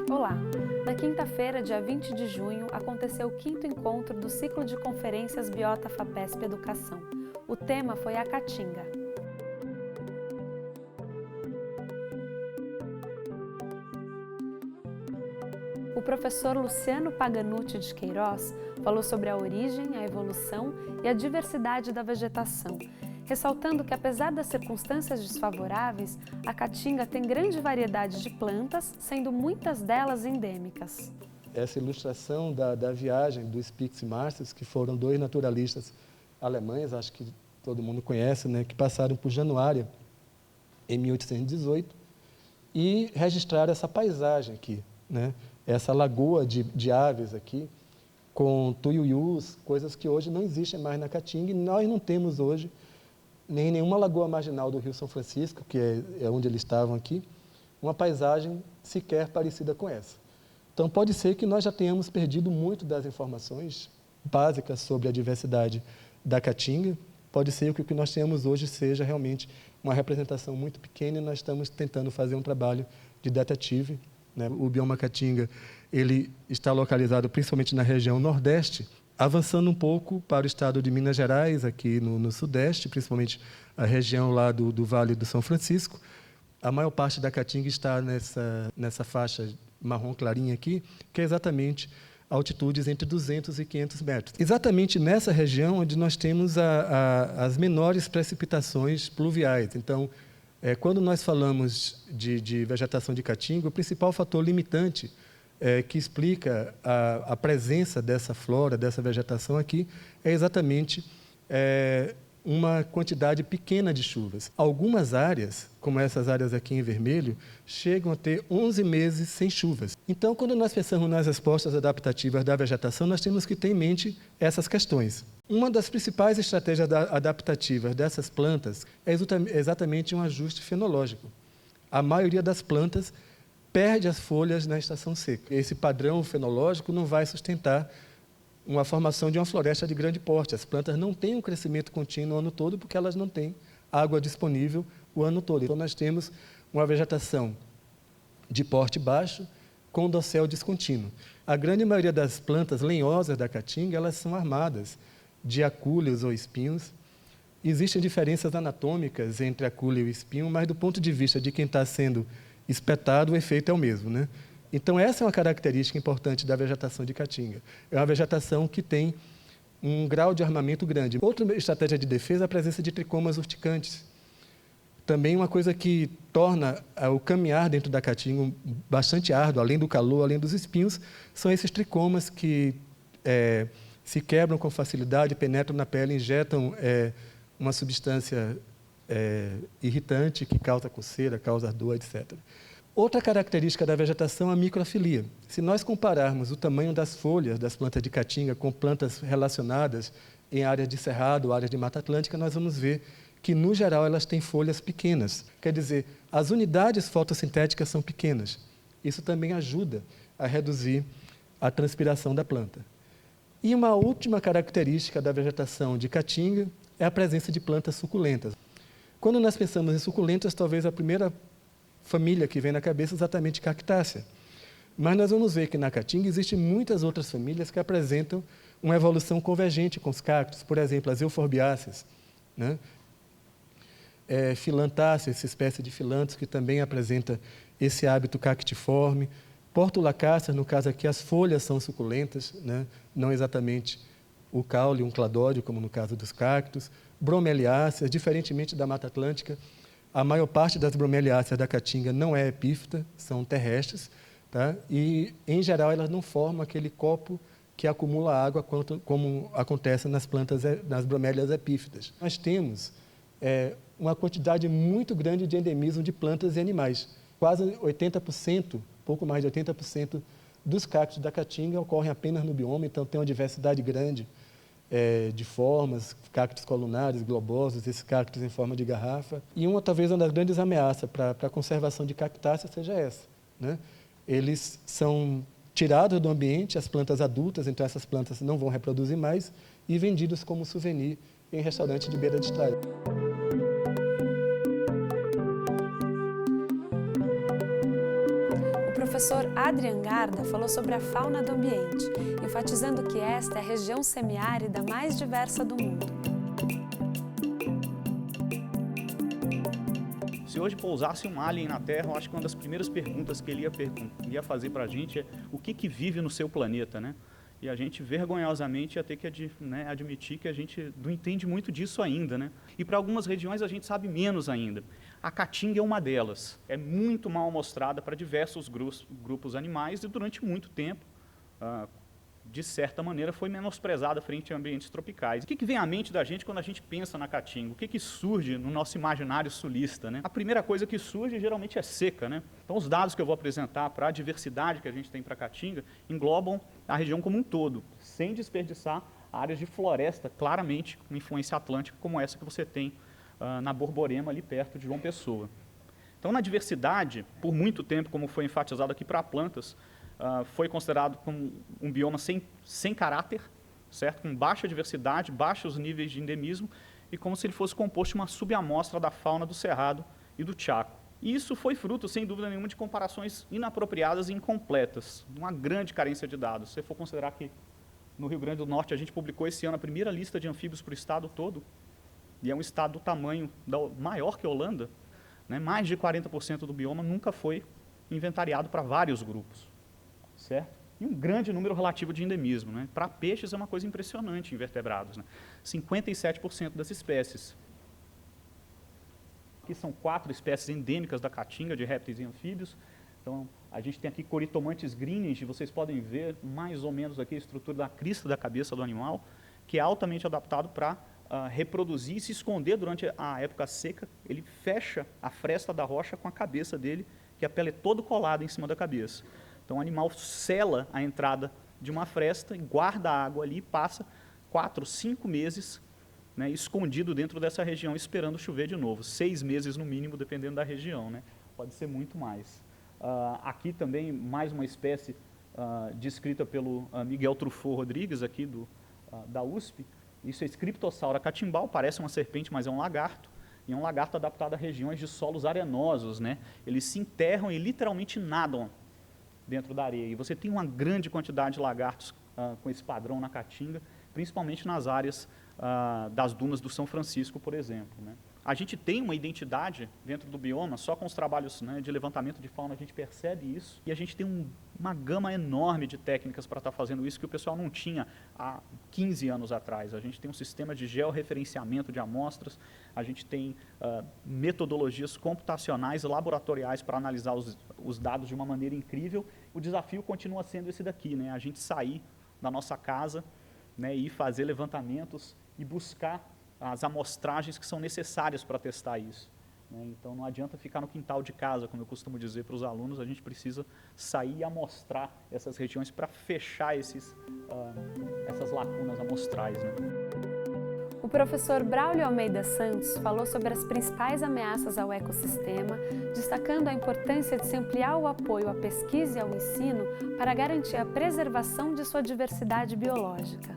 Olá! Na quinta-feira, dia 20 de junho, aconteceu o 5º encontro do ciclo de conferências Biota FAPESP Educação. O tema foi a Caatinga. O professor Luciano Paganutti de Queiroz falou sobre a origem, a evolução e a diversidade da vegetação, ressaltando que, apesar das circunstâncias desfavoráveis, a Caatinga tem grande variedade de plantas, sendo muitas delas endêmicas. Essa ilustração da viagem do Spix e Martius, que foram 2 naturalistas alemães, acho que todo mundo conhece, né, que passaram por Januária em 1818 e registraram essa paisagem aqui, né, essa lagoa de aves aqui, com tuiuius, coisas que hoje não existem mais na Caatinga, e nós não temos hoje nem nenhuma lagoa marginal do Rio São Francisco, que é onde eles estavam aqui, uma paisagem sequer parecida com essa. Então, pode ser que nós já tenhamos perdido muito das informações básicas sobre a diversidade da Caatinga, pode ser que o que nós temos hoje seja realmente uma representação muito pequena, e nós estamos tentando fazer um trabalho de detetive, né? O bioma Caatinga, ele está localizado principalmente na região nordeste, avançando um pouco para o estado de Minas Gerais, aqui no sudeste, principalmente a região lá do Vale do São Francisco. A maior parte da Caatinga está nessa faixa marrom clarinha aqui, que é exatamente altitudes entre 200 e 500 metros. Exatamente nessa região onde nós temos as menores precipitações pluviais. Então, quando nós falamos de vegetação de Caatinga, o principal fator limitante que explica a presença dessa flora, dessa vegetação aqui, é exatamente uma quantidade pequena de chuvas. Algumas áreas, como essas áreas aqui em vermelho, chegam a ter 11 meses sem chuvas. Então, quando nós pensamos nas respostas adaptativas da vegetação, nós temos que ter em mente essas questões. Uma das principais estratégias adaptativas dessas plantas é exatamente um ajuste fenológico. A maioria das plantas perde as folhas na estação seca. Esse padrão fenológico não vai sustentar uma formação de uma floresta de grande porte. As plantas não têm um crescimento contínuo o ano todo porque elas não têm água disponível o ano todo. Então, nós temos uma vegetação de porte baixo com dossel descontínuo. A grande maioria das plantas lenhosas da Caatinga, elas são armadas de acúleos ou espinhos. Existem diferenças anatômicas entre acúleo e espinho, mas do ponto de vista de quem está sendo espetado, o efeito é o mesmo, né? Então, essa é uma característica importante da vegetação de Caatinga. É uma vegetação que tem um grau de armamento grande. Outra estratégia de defesa é a presença de tricomas urticantes. Também uma coisa que torna o caminhar dentro da Caatinga bastante árduo, além do calor, além dos espinhos, são esses tricomas que se quebram com facilidade, penetram na pele, injetam uma substância irritante que causa coceira, causa dor, etc. Outra característica da vegetação é a microfilia. Se nós compararmos o tamanho das folhas das plantas de Caatinga com plantas relacionadas em áreas de cerrado, áreas de Mata Atlântica, nós vamos ver que, no geral, elas têm folhas pequenas. Quer dizer, as unidades fotossintéticas são pequenas. Isso também ajuda a reduzir a transpiração da planta. E uma última característica da vegetação de Caatinga é a presença de plantas suculentas. Quando nós pensamos em suculentas, talvez a primeira família que vem na cabeça é exatamente Cactácea. Mas nós vamos ver que na Caatinga existem muitas outras famílias que apresentam uma evolução convergente com os cactos, por exemplo, as euforbiáceas, né? Filantácea, essa espécie de filantos que também apresenta esse hábito cactiforme. Portulacácea, no caso aqui, as folhas são suculentas, né? Não exatamente o caule, um cladódio, como no caso dos cactos. Bromeliáceas, diferentemente da Mata Atlântica, a maior parte das bromeliáceas da Caatinga não é epífita, são terrestres, tá? E, em geral, elas não formam aquele copo que acumula água, como acontece nas bromélias epífitas. Nós temos uma quantidade muito grande de endemismo de plantas e animais. Quase 80%, pouco mais de 80% dos cactos da Caatinga ocorrem apenas no bioma, então tem uma diversidade grande de formas, cactos colunares, globosos, esses cactos em forma de garrafa. E talvez uma das grandes ameaças para a conservação de cactáceas seja essa, né? Eles são tirados do ambiente, as plantas adultas, então essas plantas não vão reproduzir mais, e vendidos como souvenir em restaurante de beira de estrada. O professor Adrian Garda falou sobre a fauna do ambiente, enfatizando que esta é a região semiárida mais diversa do mundo. Se hoje pousasse um alien na Terra, eu acho que uma das primeiras perguntas que ele ia fazer para a gente é o que vive no seu planeta, né? E a gente, vergonhosamente, ia ter que admitir que a gente não entende muito disso ainda, né? E para algumas regiões a gente sabe menos ainda. A caatinga é uma delas. É muito mal mostrada para diversos grupos animais e durante muito tempo, de certa maneira, foi menosprezada frente a ambientes tropicais. O que vem à mente da gente quando a gente pensa na caatinga? O que surge no nosso imaginário sulista, né? A primeira coisa que surge geralmente é seca, né? Então, os dados que eu vou apresentar para a diversidade que a gente tem para a caatinga englobam a região como um todo, sem desperdiçar áreas de floresta, claramente com influência atlântica, como essa que você tem na Borborema, ali perto de João Pessoa. Então, na diversidade, por muito tempo, como foi enfatizado aqui para plantas, foi considerado como um bioma sem caráter, certo? Com baixa diversidade, baixos níveis de endemismo, e como se ele fosse composto de uma subamostra da fauna do Cerrado e do Chaco. E isso foi fruto, sem dúvida nenhuma, de comparações inapropriadas e incompletas, uma grande carência de dados. Se você for considerar que no Rio Grande do Norte a gente publicou esse ano a primeira lista de anfíbios para o estado todo, e é um estado do tamanho maior que a Holanda, né? Mais de 40% do bioma nunca foi inventariado para vários grupos. Certo? E um grande número relativo de endemismo, né? Para peixes é uma coisa impressionante em vertebrados, né? 57% das espécies. Aqui são 4 espécies endêmicas da caatinga, de répteis e anfíbios. Então, a gente tem aqui Coritomantes greenwich, vocês podem ver mais ou menos aqui a estrutura da crista da cabeça do animal, que é altamente adaptado para reproduzir e se esconder durante a época seca. Ele fecha a fresta da rocha com a cabeça dele, que a pele é toda colada em cima da cabeça. Então, o animal sela a entrada de uma fresta e guarda a água ali e passa 4, 5 meses, né, escondido dentro dessa região, esperando chover de novo. 6 meses no mínimo, dependendo da região, né? Pode ser muito mais. Aqui também, mais uma espécie descrita pelo Miguel Truffaut Rodrigues, aqui da USP. Isso é Scriptosaura catimbau, parece uma serpente, mas é um lagarto. E é um lagarto adaptado a regiões de solos arenosos, né? Eles se enterram e literalmente nadam dentro da areia. E você tem uma grande quantidade de lagartos com esse padrão na caatinga, principalmente nas áreas das dunas do São Francisco, por exemplo, né? A gente tem uma identidade dentro do bioma, só com os trabalhos, né, de levantamento de fauna a gente percebe isso, e a gente tem uma gama enorme de técnicas para estar fazendo isso que o pessoal não tinha há 15 anos atrás. A gente tem um sistema de georreferenciamento de amostras, a gente tem metodologias computacionais e laboratoriais para analisar os dados de uma maneira incrível. O desafio continua sendo esse daqui, né? A gente sair da nossa casa, né, e fazer levantamentos e buscar as amostragens que são necessárias para testar isso, né? Então, não adianta ficar no quintal de casa, como eu costumo dizer para os alunos, a gente precisa sair e amostrar essas regiões para fechar essas lacunas amostrais, né? O professor Braulio Almeida Santos falou sobre as principais ameaças ao ecossistema, destacando a importância de se ampliar o apoio à pesquisa e ao ensino para garantir a preservação de sua diversidade biológica.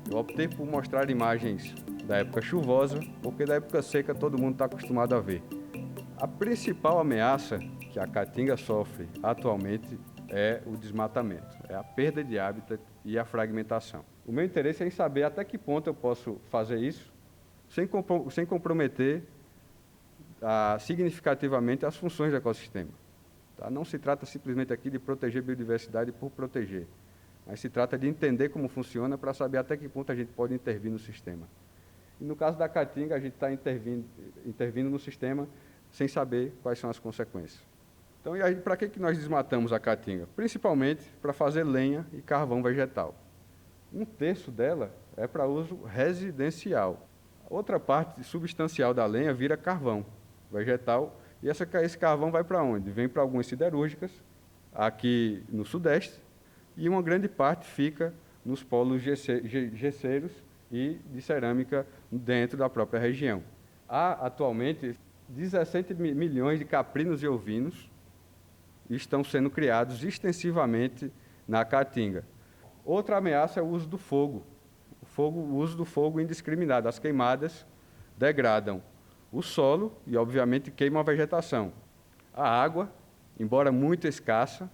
Eu optei por mostrar imagens da época chuvosa, porque da época seca todo mundo está acostumado a ver. A principal ameaça que a caatinga sofre atualmente é o desmatamento, é a perda de hábitat e a fragmentação. O meu interesse é em saber até que ponto eu posso fazer isso sem comprometer significativamente as funções do ecossistema. Tá? Não se trata simplesmente aqui de proteger biodiversidade por proteger, mas se trata de entender como funciona para saber até que ponto a gente pode intervir no sistema. E no caso da caatinga, a gente está intervindo no sistema sem saber quais são as consequências. Então, para que nós desmatamos a caatinga? Principalmente para fazer lenha e carvão vegetal. 1/3 dela é para uso residencial. Outra parte substancial da lenha vira carvão vegetal, e esse carvão vai para onde? Vem para algumas siderúrgicas, aqui no Sudeste, e uma grande parte fica nos polos gesseiros e de cerâmica dentro da própria região. Há, atualmente, 17 milhões de caprinos e ovinos estão sendo criados extensivamente na caatinga. Outra ameaça é o uso do fogo. o uso do fogo indiscriminado. As queimadas degradam o solo e, obviamente, queimam a vegetação. A água, embora muito escassa,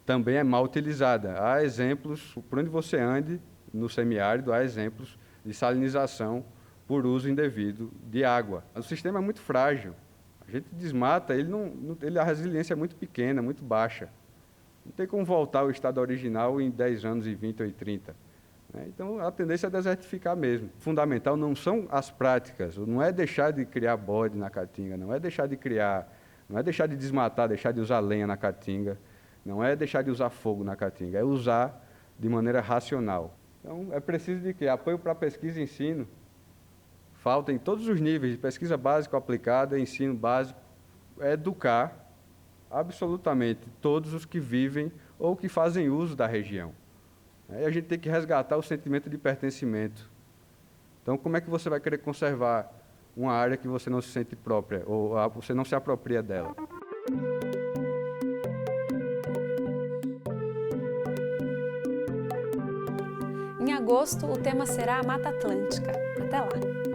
também é mal utilizada. Há exemplos, por onde você ande, no semiárido, há exemplos de salinização por uso indevido de água. O sistema é muito frágil. A gente desmata, a resiliência é muito pequena, muito baixa. Não tem como voltar ao estado original em 10 anos, em 20 ou em 30. Então, a tendência é desertificar mesmo. Fundamental não são as práticas, não é deixar de criar bode na caatinga, não é deixar de desmatar, deixar de usar lenha na caatinga, não é deixar de usar fogo na caatinga, é usar de maneira racional. Então, é preciso de quê? Apoio para pesquisa e ensino. Falta em todos os níveis, de pesquisa básica aplicada, ensino básico, é educar absolutamente todos os que vivem ou que fazem uso da região. Aí a gente tem que resgatar o sentimento de pertencimento. Então, como é que você vai querer conservar uma área que você não se sente própria, ou você não se apropria dela? Em agosto, o tema será a Mata Atlântica. Até lá!